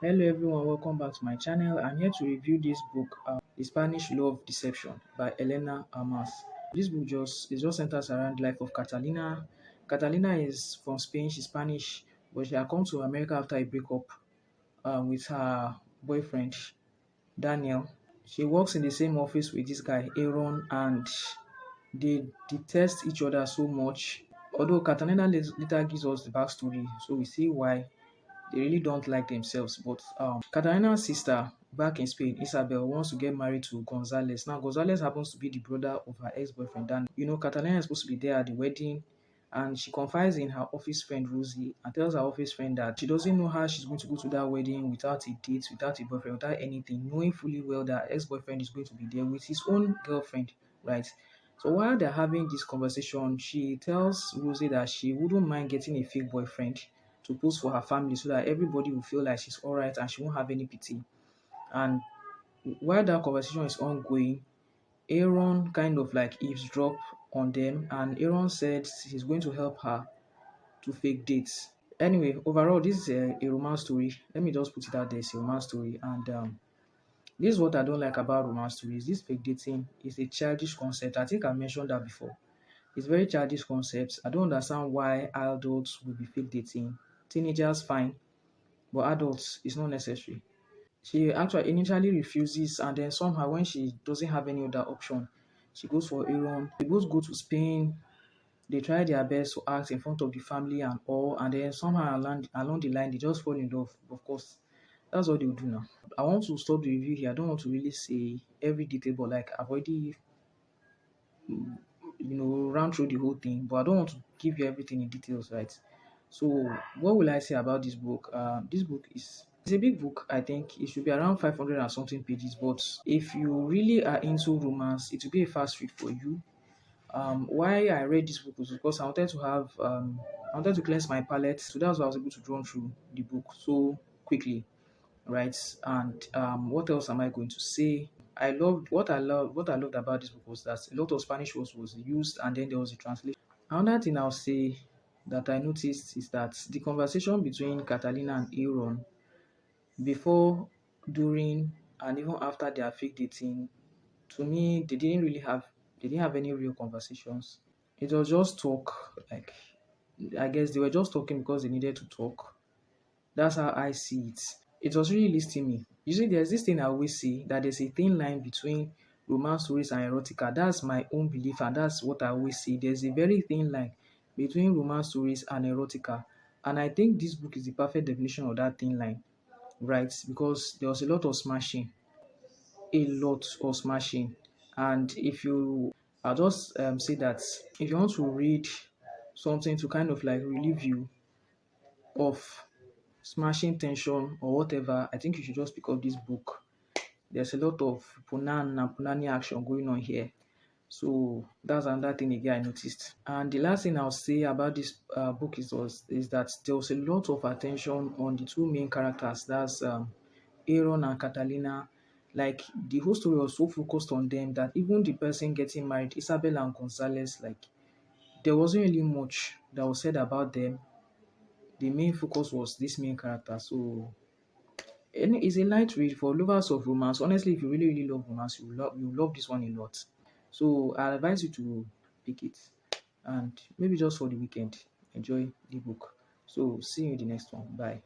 Hello everyone, welcome back to my channel. I'm here to review this book, The Spanish Love Deception by Elena Armas. This book just centers around the life of Catalina. Catalina is from Spain, she's Spanish, but she had come to America after a breakup with her boyfriend, Daniel. She works in the same office with this guy, Aaron, and they detest each other so much. Although Catalina later gives us the backstory, so we see why they really don't like themselves. But Catalina's sister back in Spain, Isabel, wants to get married to Gonzalez. Now, Gonzalez happens to be the brother of her ex-boyfriend, Dan. Catalina is supposed to be there at the wedding, and she confides in her office friend Rosie and tells her office friend that she doesn't know how she's going to go to that wedding without a date, without a boyfriend, without anything, knowing fully well that her ex-boyfriend is going to be there with his own girlfriend, right? So while they're having this conversation, she tells Rosie that she wouldn't mind getting a fake boyfriend to post for her family so that everybody will feel like she's all right and she won't have any pity. And while that conversation is ongoing, Aaron kind of like eavesdrop on them, and Aaron said he's going to help her to fake dates. Anyway, overall, this is a romance story. Let me just put it out there, it's a romance story. And this is what I don't like about romance stories. This fake dating is a childish concept. I think I mentioned that before. It's very childish concept. I don't understand why adults will be fake dating. Teenagers, fine, but adults is not necessary. She actually initially refuses, and then somehow when she doesn't have any other option, she goes for Aaron. They both go to Spain. They try their best to act in front of the family and all, and then somehow along the line they just fall in love. Of course, that's what they'll do now. I want to stop the review here. I don't want to really say every detail, but like I've already run through the whole thing, but I don't want to give you everything in details, right? So what will I say about this book? This book is it's a big book. I think it should be around 500 and something pages, but if you really are into romance, it will be a fast read for you. Why I read this book was because I wanted to cleanse my palate, so that's why I was able to run through the book so quickly, right? And what else am I going to say? What I loved about this book was that a lot of Spanish words was used, and then there was a translation. Another thing I'll say that I noticed is that the conversation between Catalina and Aaron before, during, and even after their fake dating, to me, they didn't have any real conversations. It was just talk. Like, I guess they were just talking because they needed to talk. That's how I see it. It was really listing me. You see, there's this thing I always say that there's a thin line between romance stories and erotica. That's my own belief, and that's what I always say. There's a very thin line between romance stories and erotica. And I think this book is the perfect definition of that thin line, right? Because there was a lot of smashing. And if you, I'll just say that if you want to read something to kind of like relieve you of smashing tension or whatever, I think you should just pick up this book. There's a lot of punani action going on here. So that's another thing again I noticed. And the last thing I'll say about this book is that there was a lot of attention on the two main characters. That's Aaron and Catalina. Like the whole story was so focused on them that even the person getting married, Isabel and Gonzalez, like there wasn't really much that was said about them. The main focus was this main character. So and it's a light read for lovers of romance. Honestly, if you really, really love romance, you love this one a lot. So I advise you to pick it and maybe just for the weekend, enjoy the book. So see you in the next one. Bye.